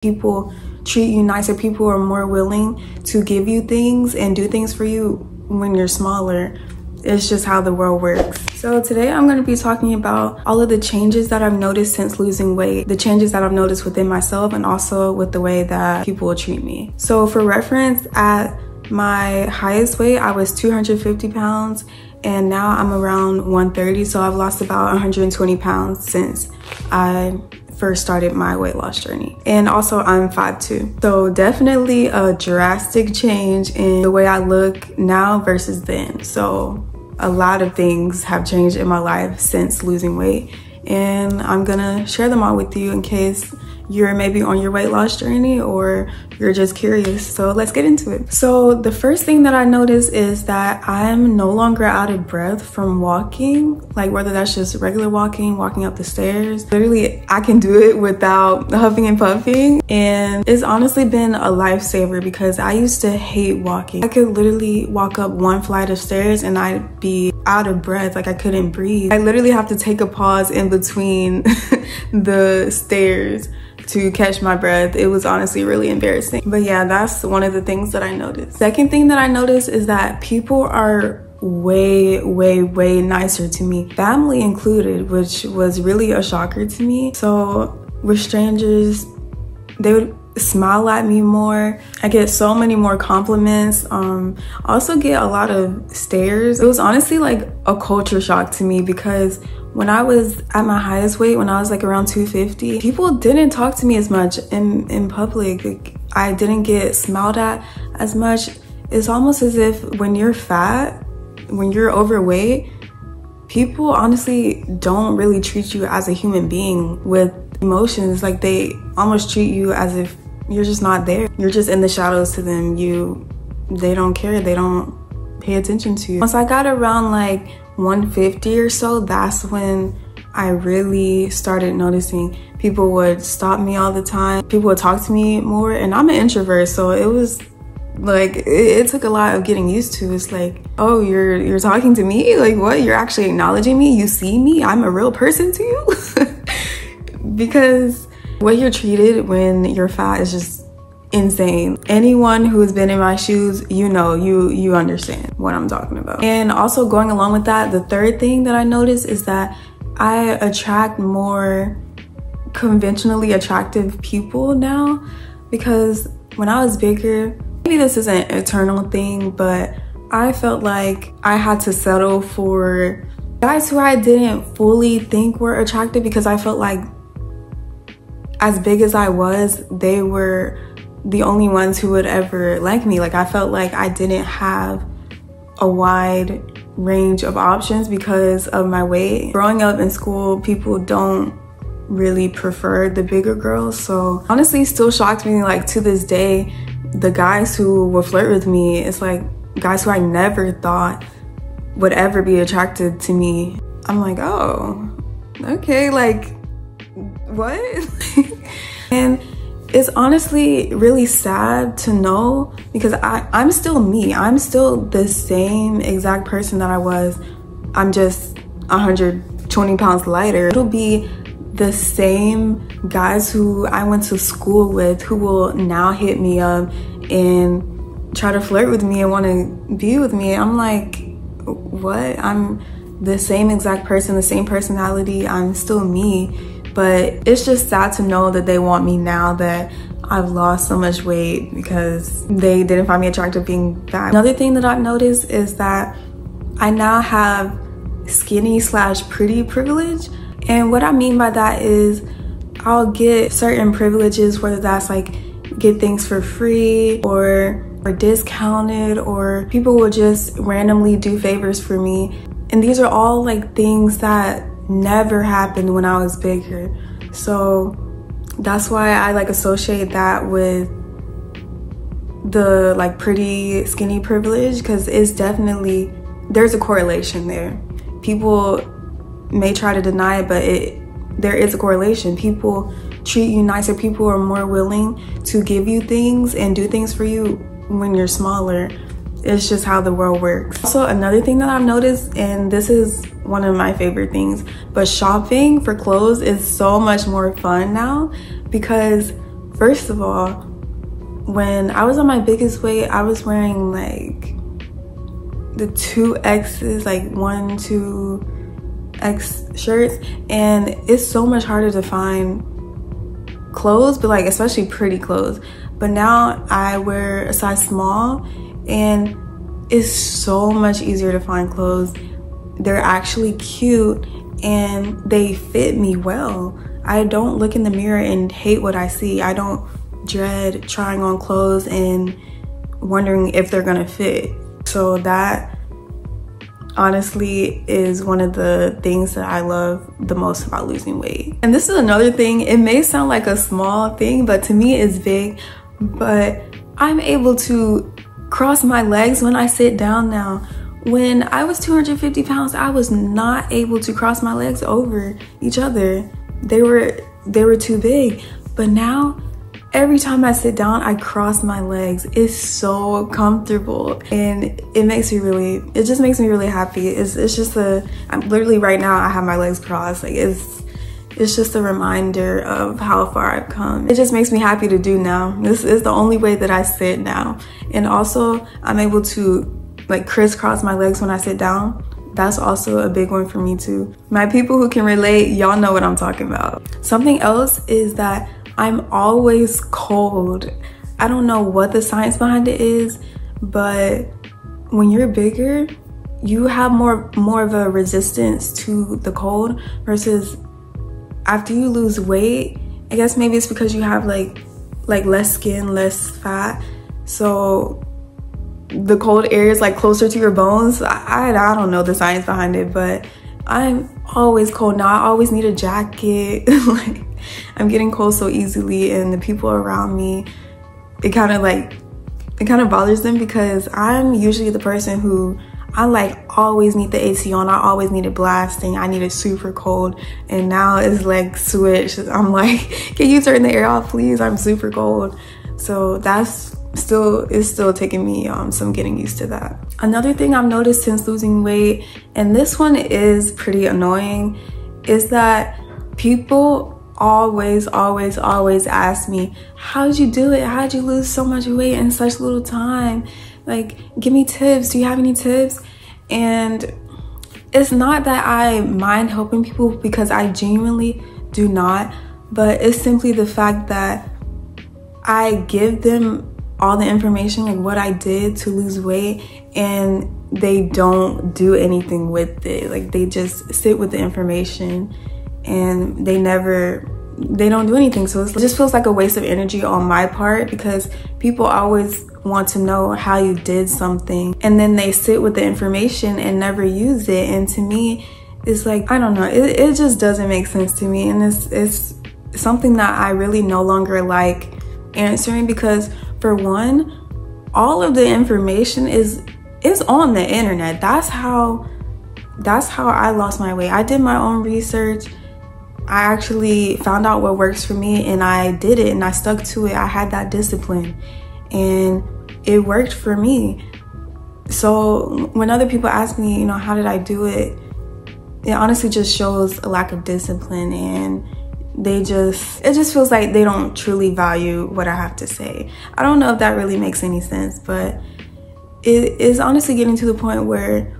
People treat you nicer. People are more willing to give you things and do things for you when you're smaller. It's just how the world works. So today I'm going to be talking about all of the changes that I've noticed since losing weight, the changes that I've noticed within myself and also with the way that people will treat me. So for reference, at my highest weight, I was 250 pounds and now I'm around 130. So I've lost about 120 pounds since I first started my weight loss journey. And also I'm 5'2". So definitely a drastic change in the way I look now versus then. So a lot of things have changed in my life since losing weight. And I'm gonna share them all with you in case you're maybe on your weight loss journey or you're just curious. So let's get into it. So the first thing that I noticed is that I'm no longer out of breath from walking, like whether that's just regular walking, walking up the stairs. Literally, I can do it without huffing and puffing. And it's honestly been a lifesaver because I used to hate walking. I could literally walk up one flight of stairs and I'd be out of breath, like I couldn't breathe. I literally have to take a pause in between the stairs to catch my breath. It was honestly really embarrassing. But yeah, that's one of the things that I noticed. Second thing that I noticed is that people are way nicer to me, family included, which was really a shocker to me. So with strangers, they would smile at me more. I get so many more compliments. Also get a lot of stares. It was honestly like a culture shock to me because when I was at my highest weight, when I was like around 250, people didn't talk to me as much in public. Like, I didn't get smiled at as much. It's almost as if when you're fat, when you're overweight, people honestly don't really treat you as a human being with emotions. Like they almost treat you as if you're just not there. You're just in the shadows to them. They don't care. They don't pay attention to you. Once I got around like 150 or so, that's when I really started noticing people would stop me all the time. People would talk to me more, and I'm an introvert, so it was like it took a lot of getting used to. It's like, oh, you're talking to me? Like what? You're actually acknowledging me? You see me? I'm a real person to you? Because the way you're treated when you're fat is just insane. Anyone who has been in my shoes, you know, you understand what I'm talking about. And also going along with that, the third thing that I noticed is that I attract more conventionally attractive people now, because when I was bigger, maybe this is an eternal thing, but I felt like I had to settle for guys who I didn't fully think were attractive because I felt like as big as I was, they were the only ones who would ever like me. Like I felt like I didn't have a wide range of options because of my weight. Growing up in school, people don't really prefer the bigger girls. So honestly, it still shocked me, like to this day, the guys who will flirt with me, it's like guys who I never thought would ever be attracted to me. I'm like, oh, okay, like what? And it's honestly really sad to know because I'm still me. I'm still the same exact person that I was. I'm just 120 pounds lighter. It'll be the same guys who I went to school with who will now hit me up and try to flirt with me and want to be with me. I'm like, what? I'm the same exact person, the same personality. I'm still me. But it's just sad to know that they want me now that I've lost so much weight because they didn't find me attractive being fat. Another thing that I've noticed is that I now have skinny/pretty privilege. And what I mean by that is I'll get certain privileges, whether that's like get things for free or discounted, or people will just randomly do favors for me. And these are all like things that never happened when I was bigger. So that's why I like associate that with the like pretty skinny privilege, because it's definitely, there's a correlation there. People may try to deny it, but there is a correlation. People treat you nicer. People are more willing to give you things and do things for you when you're smaller. It's just how the world works. Also, another thing that I've noticed, and this is one of my favorite things, but shopping for clothes is so much more fun now because First of all, when I was on my biggest weight, I was wearing like the 2X's, like 1, 2X shirts, and it's so much harder to find clothes, but like especially pretty clothes. But now I wear a size small, and it's so much easier to find clothes. They're actually cute and they fit me well. I don't look in the mirror and hate what I see. I don't dread trying on clothes and wondering if they're gonna fit. So that honestly is one of the things that I love the most about losing weight. And this is another thing, it may sound like a small thing, but to me it's big. But I'm able to cross my legs when I sit down now. When I was 250 pounds, I was not able to cross my legs over each other. They were too big. But now, every time I sit down, I cross my legs. It's so comfortable, and it just makes me really happy. It's just I'm literally right now, I have my legs crossed. Like it's just a reminder of how far I've come. It just makes me happy to do now. This is the only way that I sit now. And also, I'm able to like crisscross my legs when I sit down. That's also a big one for me too. My people who can relate, y'all know what I'm talking about. Something else is that I'm always cold. I don't know what the science behind it is, but when you're bigger, you have more of a resistance to the cold, versus after you lose weight, I guess maybe it's because you have like less skin, less fat, so the cold air is like closer to your bones. I don't know the science behind it, but I'm always cold now. I always need a jacket. Like I'm getting cold so easily, and the people around me, it kind of bothers them, because I'm usually the person who I like always need the AC on. I always need it blasting. I need it super cold, and now it's like switched. I'm like, can you turn the air off please? I'm super cold. So it's still taking me some getting used to that. Another thing I've noticed since losing weight, and this one is pretty annoying, is that people always ask me, how'd you do it? How'd you lose so much weight in such little time? Like, give me tips. Do you have any tips? And it's not that I mind helping people, because I genuinely do not, but it's simply the fact that I give them all the information, like what I did to lose weight, and they don't do anything with it. Like they just sit with the information and they don't do anything. So it just feels like a waste of energy on my part, because people always want to know how you did something, and then they sit with the information and never use it. And to me, it's like, I don't know, it just doesn't make sense to me. And it's something that I really no longer like answering, because for one, all of the information is on the internet. That's how I lost my weight. I did my own research. I actually found out what works for me, and I did it, and I stuck to it. I had that discipline, and it worked for me. So when other people ask me, you know, how did I do it? It honestly just shows a lack of discipline, and it just feels like they don't truly value what I have to say. I don't know if that really makes any sense, but it is honestly getting to the point where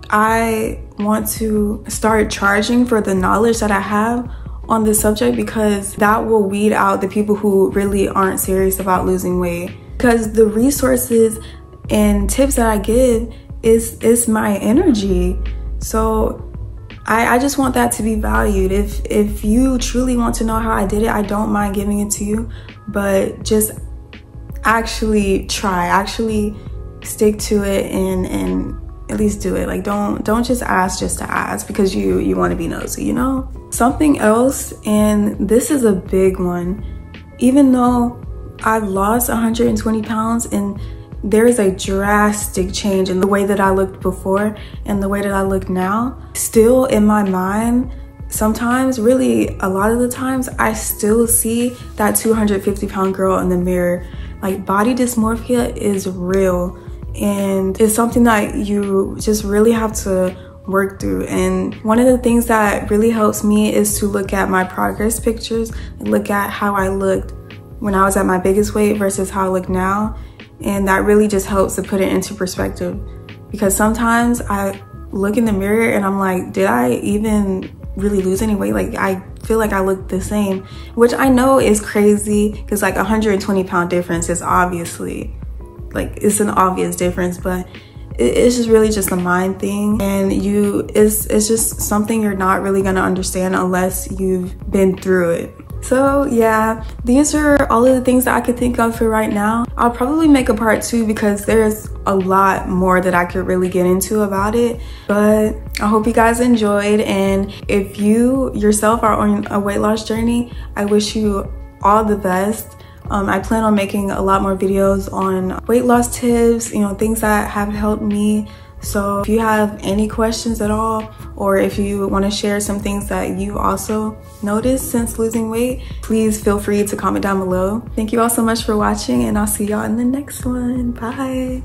I want to start charging for the knowledge that I have on this subject, because that will weed out the people who really aren't serious about losing weight. Because the resources and tips that I give is my energy. So I just want that to be valued. If you truly want to know how I did it, I don't mind giving it to you, but just actually try, actually stick to it, and at least do it. Like don't just ask just to ask because you want to be nosy, you know? Something else, and this is a big one, even though I've lost 120 pounds and there is a drastic change in the way that I looked before and the way that I look now, still in my mind, sometimes, really a lot of the times, I still see that 250-pound girl in the mirror. Like, body dysmorphia is real, and it's something that you just really have to work through. And one of the things that really helps me is to look at my progress pictures and look at how I looked when I was at my biggest weight versus how I look now. And that really just helps to put it into perspective, because sometimes I look in the mirror and I'm like, did I even really lose any weight? Like, I feel like I look the same, which I know is crazy, because like 120-pound difference is obviously, like, it's an obvious difference, but it's just really just a mind thing, and it's just something you're not really gonna understand unless you've been through it. So yeah, these are all of the things that I could think of for right now. I'll probably make a part 2 because there's a lot more that I could really get into about it. But I hope you guys enjoyed, and if you yourself are on a weight loss journey, I wish you all the best. I plan on making a lot more videos on weight loss tips, you know, things that have helped me. So if you have any questions at all, or if you want to share some things that you also noticed since losing weight, please feel free to comment down below. Thank you all so much for watching, and I'll see y'all in the next one. Bye.